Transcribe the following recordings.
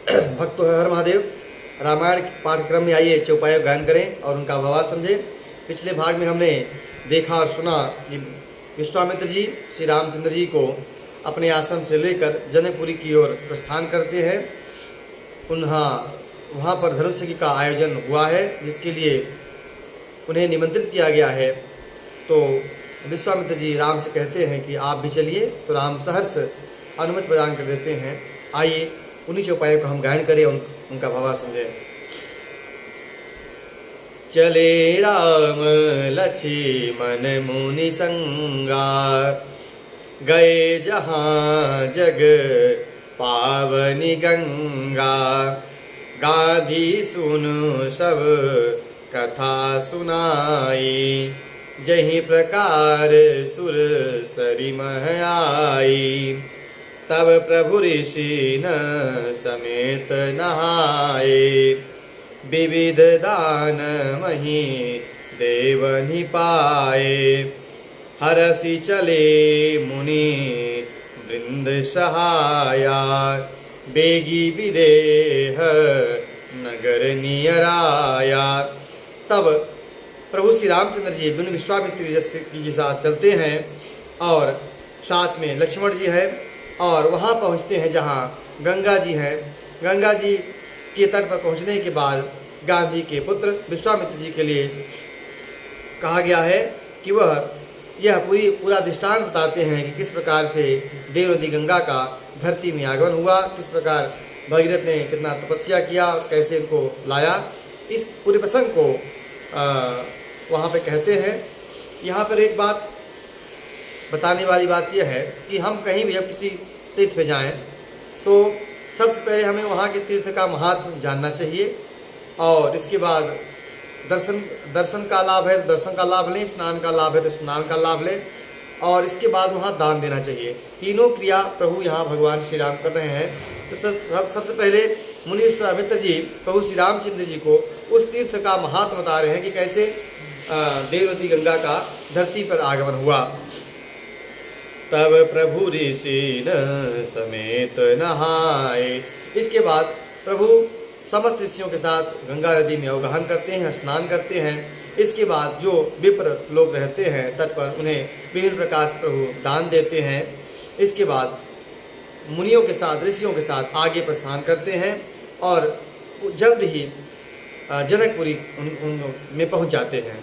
भक्त हर महादेव रामायण पाठ्यक्रम में आइए चौपाई गायन करें और उनका भावार्थ समझें। पिछले भाग में हमने देखा और सुना कि विश्वामित्र जी श्री रामचंद्र जी को अपने आश्रम से लेकर जनकपुरी की ओर प्रस्थान करते हैं। वहाँ पर धनुष यज्ञ का आयोजन हुआ है, जिसके लिए उन्हें निमंत्रित किया गया है। तो विश्वामित्र जी राम से कहते हैं कि आप भी चलिए, तो राम सहर्ष अनुमति प्रदान कर देते हैं। आइए उन्हीं चौपाइयों का हम गायन करें, उनका भावार्थ समझें। चले राम लक्ष्मण मुनि संगा, गए जहाँ जग पावनी गंगा। गाधी सुनु सब कथा सुनाई, जही प्रकार सुर सरी मह आई। तब प्रभु ऋषि न समेत नहाए, विविध दान मही देवनि पाए। हरसि चले मुनि वृंद सहाया, बेगी विदेह नगर नियराया। तब प्रभु श्री रामचंद्र जी बिन विश्वामित्र जी के साथ चलते हैं और साथ में लक्ष्मण जी हैं और वहाँ पहुँचते हैं जहाँ गंगा जी हैं। गंगा जी के तट पर पहुँचने के बाद गांधी के पुत्र विश्वामित्र जी के लिए कहा गया है कि वह यह पूरा दृष्टांत बताते हैं कि किस प्रकार से देव नदी गंगा का धरती में आगमन हुआ, किस प्रकार भगीरथ ने कितना तपस्या किया और कैसे इनको लाया। इस पूरे प्रसंग को वहाँ पे कहते हैं। यहाँ पर एक बात बताने वाली बात यह है कि हम कहीं भी जब किसी तीर्थ पे जाएं तो सबसे पहले हमें वहाँ के तीर्थ का महात्म्य जानना चाहिए और इसके बाद दर्शन का लाभ है तो दर्शन का लाभ लें, स्नान का लाभ है तो स्नान का लाभ लें और इसके बाद वहाँ दान देना चाहिए। तीनों क्रिया प्रभु यहाँ भगवान श्री राम कर रहे हैं। तो सबसे पहले मुनि विश्वामित्र जी प्रभु श्री रामचंद्र जी को उस तीर्थ का महात्म बता रहे हैं कि कैसे देवनदी गंगा का धरती पर आगमन हुआ। तब प्रभु ऋषि न समेत नहाए। इसके बाद प्रभु समस्त ऋषियों के साथ गंगा नदी में अवगाहन करते हैं, स्नान करते हैं। इसके बाद जो विप्र लोग रहते हैं तट पर उन्हें विभिन्न प्रकार से प्रभु दान देते हैं। इसके बाद मुनियों के साथ ऋषियों के साथ आगे प्रस्थान करते हैं और जल्द ही जनकपुरी में पहुंच जाते हैं।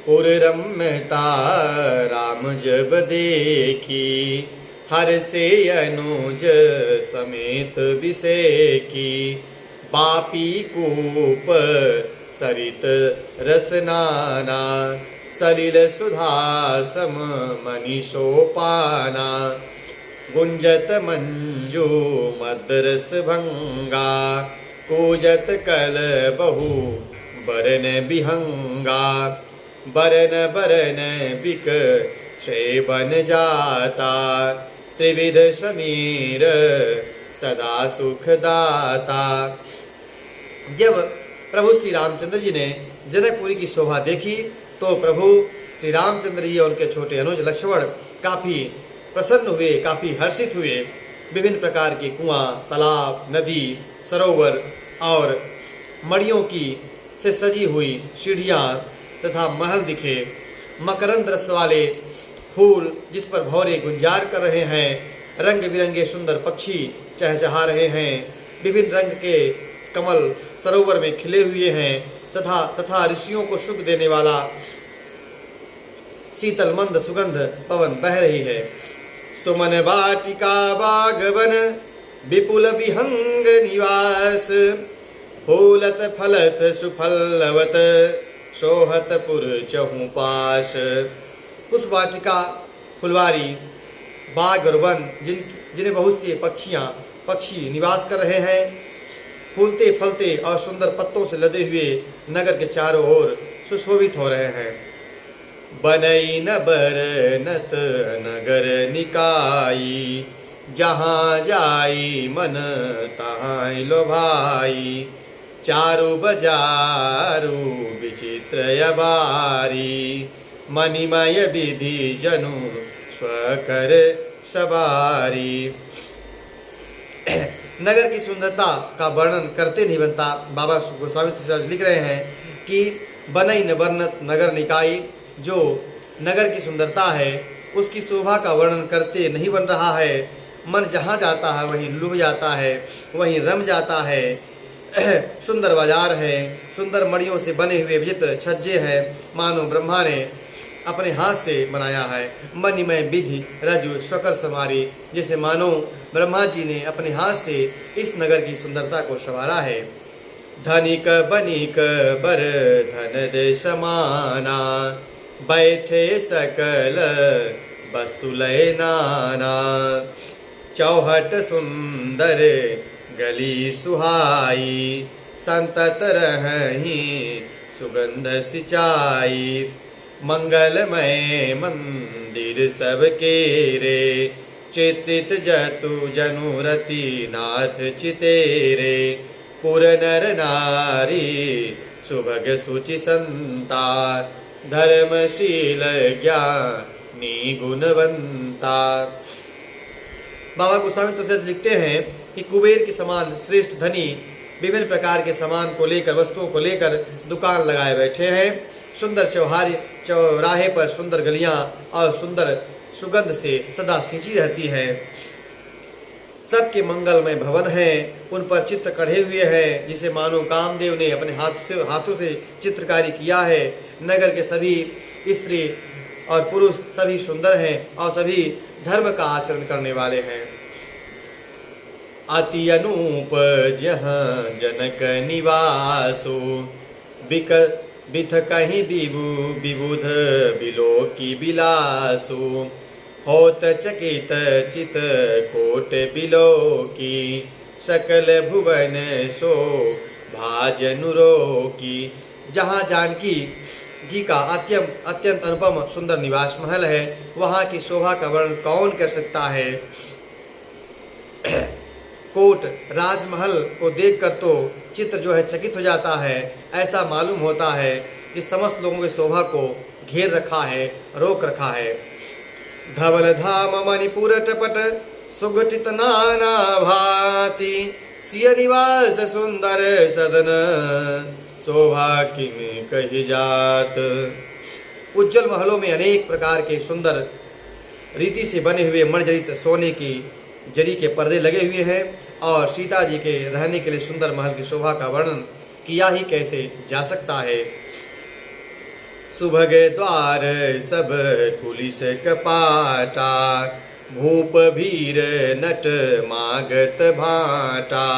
पुर रम्यता राम जब देखी, हर से अनुज समेत विषेकी। बापी कूप सरित रसनाना, सलिल सुधा सम मनीषोपाना। गुंजत मंजू मद्रस भंगा, कूजत कल बहु बरन बिहंगा। बरन बरन बिक शेबन जाता, त्रिविध समीर सदा सुख दाता। जब प्रभु श्री रामचंद्र जी ने जनकपुरी की शोभा देखी तो प्रभु श्री रामचंद्र जी और उनके छोटे अनुज लक्ष्मण काफ़ी प्रसन्न हुए, काफ़ी हर्षित हुए। विभिन्न प्रकार के कुआं, तालाब, नदी, सरोवर और मड़ियों की से सजी हुई सीढ़ियाँ तथा महल दिखे। मकरंद रस वाले फूल जिस पर भौरे गुंजार कर रहे हैं, रंग बिरंगे सुंदर पक्षी चहचहा रहे हैं। विभिन्न रंग के कमल सरोवर में खिले हुए हैं तथा ऋषियों को सुख देने वाला शीतल मंद सुगंध पवन बह रही है। सुमन वाटिका बागवन विपुल विहंग निवास, फूलत फलत सुफलवत सोहत पुर चहु पास। उस वाटिका फुलवारी बाग और वन जिन्हें बहुत से पक्षी निवास कर रहे हैं, फूलते फलते और सुंदर पत्तों से लदे हुए नगर के चारों ओर सुशोभित हो रहे हैं। बनई न बरनत नगर निकाई, जहाँ जाई मन तहाँ लो भाई। चारु बजारू विचित्र यबारी, मणिमय विधि जनु स्वकर सवारी। नगर की सुंदरता का वर्णन करते नहीं बनता। बाबा गोस्वामी तुलसीदास लिख रहे हैं कि बनई न वर्णत नगर निकाय, जो नगर की सुंदरता है उसकी शोभा का वर्णन करते नहीं बन रहा है। मन जहाँ जाता है वहीं लुभ जाता है, वहीं रम जाता है। सुंदर बाजार है, सुंदर मड़ियों से बने हुए विचित्र छज्जे हैं, मानो ब्रह्मा ने अपने हाथ से बनाया है। मणिमय विधि रजु शकर समारी, जैसे मानो ब्रह्मा जी ने अपने हाथ से इस नगर की सुंदरता को संवारा है। धनिक बनिक बर धन दे समाना, बैठे सकल वस्तु लय नाना। चौहट सुंदर गली सुहाई, संतत रहही सुगंध सिंचाई। मंगलमय मंदिर सबके रे, चित्रित जतु जनुरति नाथ चितेरे। पुर नर नारी सुभग सुचि संता, धर्मशील ज्ञानी गुणवंता। बाबा गोस्वामी तुलसीदास लिखते हैं कि कुबेर के समान श्रेष्ठ धनी विभिन्न प्रकार के सामान को लेकर, वस्तुओं को लेकर दुकान लगाए बैठे हैं। सुंदर चौराहे पर सुंदर गलियां और सुंदर सुगंध से सदा सिंची रहती हैं। सबके मंगलमय भवन हैं, उन पर चित्र कढ़े हुए हैं, जिसे मानो कामदेव ने अपने हाथों से चित्रकारी किया है। नगर के सभी स्त्री और पुरुष सभी सुंदर हैं और सभी धर्म का आचरण करने वाले हैं। अति अनूप जहाँ जनक निवासो, बिथ कहीं विबुध बिलो की बिलासो। होत चकित चित कोट बिलो की, सकल भुवन सो भाजनुरो की। जहाँ जानकी जी का अत्यंत अनुपम सुंदर निवास महल है, वहाँ की शोभा का वर्णन कौन कर सकता है। कोट राजमहल को देखकर तो चित्र जो है चकित हो जाता है। ऐसा मालूम होता है कि समस्त लोगों की शोभा को घेर रखा है, रोक रखा है। धवल धाम मणिपुर टपट सुगठित नाना भांति, सिय निवास सुंदर सदन शोभा किम कही जात। उज्जवल महलों में अनेक प्रकार के सुंदर रीति से बने हुए मणिजड़ित सोने की जरी के पर्दे लगे हुए हैं और सीता जी के रहने के लिए सुंदर महल की शोभा का वर्णन किया ही कैसे जा सकता है। सुभग द्वार सब कुलिस कपाटा, भूप भीर नट मागत भाटा।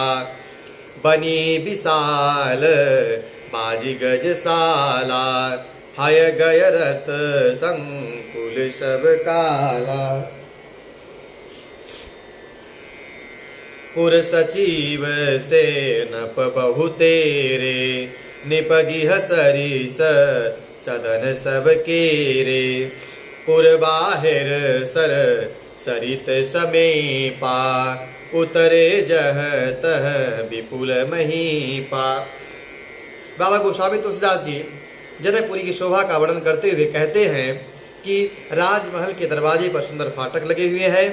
बनी विशाल बाजी गजशाला, हय गय रथ संकुल सब काला। पुर सचिव से नप बहु तेरे, निपगिह सरिस सदन सब केरे। पुर बाहिर सर सरित समीपा, उतरे जह तह विपुल महीपा। बाबा गोस्वामी तुलसीदास जी जनकपुरी की शोभा का वर्णन करते हुए कहते हैं कि राजमहल के दरवाजे पर सुंदर फाटक लगे हुए हैं,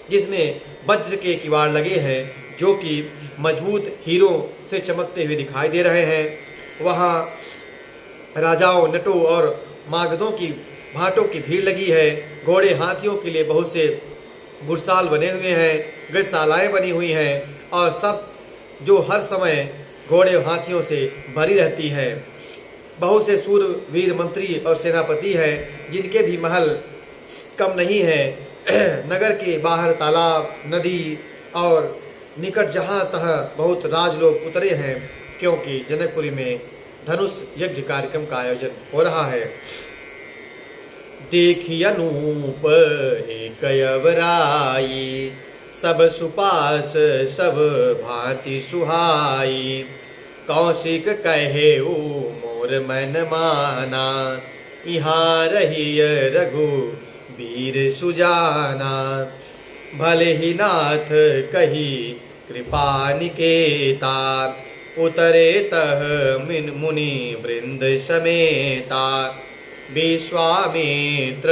जिसमें वज्र के किवाड़ लगे हैं, जो कि मजबूत हीरों से चमकते हुए दिखाई दे रहे हैं। वहाँ राजाओं, नटों और मागधों की भाटों की भीड़ लगी है। घोड़े हाथियों के लिए बहुत से घुड़साल बने हुए हैं, गजशालाएँ बनी हुई हैं और सब जो हर समय घोड़े हाथियों से भरी रहती हैं। बहुत से सूरवीर मंत्री और सेनापति हैं, जिनके भी महल कम नहीं हैं। नगर के बाहर तालाब, नदी और निकट जहाँ तहाँ बहुत राजलोग उतरे हैं, क्योंकि जनकपुरी में धनुष यज्ञ कार्यक्रम का आयोजन हो रहा है। देखी अनूप एक अवराई, सब सुपास सब भांति सुहाई। कौशिक कहे ओ मोर मन माना, यहाँ रही रघु वीर सुजाना। भले ही नाथ कही कृपा निकेता, उतरे तह मिन मुनि वृंद समेता। विश्वामित्र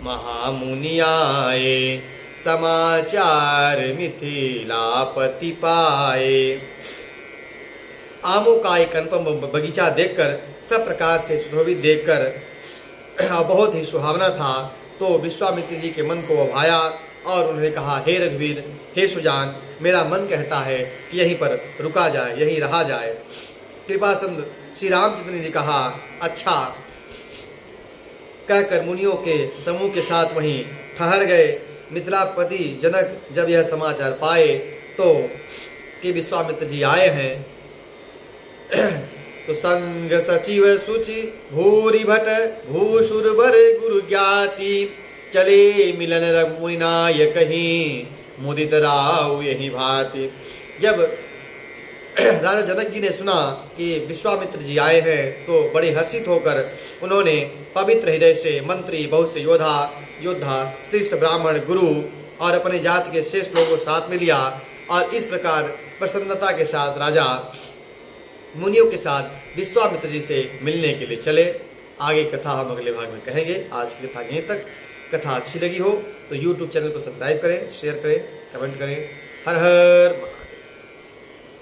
महामुनि आए, समाचार मिथिलापति पाए। आमों का एक अनुपम बगीचा देखकर, सब प्रकार से सुशोभित देखकर बहुत ही सुहावना था। तो विश्वामित्र जी के मन को वो भाया और उन्होंने कहा, हे रघुवीर, हे सुजान, मेरा मन कहता है कि यहीं पर रुका जाए, यहीं रहा जाए। कृपासंद श्री रामचंद्र ने कहा, अच्छा, कहकर मुनियों के समूह के साथ वहीं ठहर गए। मिथिलापति जनक जब यह समाचार पाए तो कि विश्वामित्र जी आए हैं, तो संग सचिव सुचि भूरि भट भूषुर बर गुरु ज्ञाति, चले मिलन रघुमुनिनाय कहीं, मुदित राव यही भांति। जब राजा जनक जी ने सुना कि विश्वामित्र जी आए हैं तो बड़े हर्षित होकर उन्होंने पवित्र हृदय से मंत्री, बहुत से योद्धा, श्रेष्ठ ब्राह्मण, गुरु और अपने जाति के श्रेष्ठ लोगों को साथ में लिया और इस प्रकार प्रसन्नता के साथ राजा मुनियों के साथ विश्वामित्र जी से मिलने के लिए चले। आगे कथा हम अगले भाग में कहेंगे। आज की कथा यहीं तक। कथा अच्छी लगी हो तो YouTube चैनल को सब्सक्राइब करें, शेयर करें, कमेंट करें। हर हर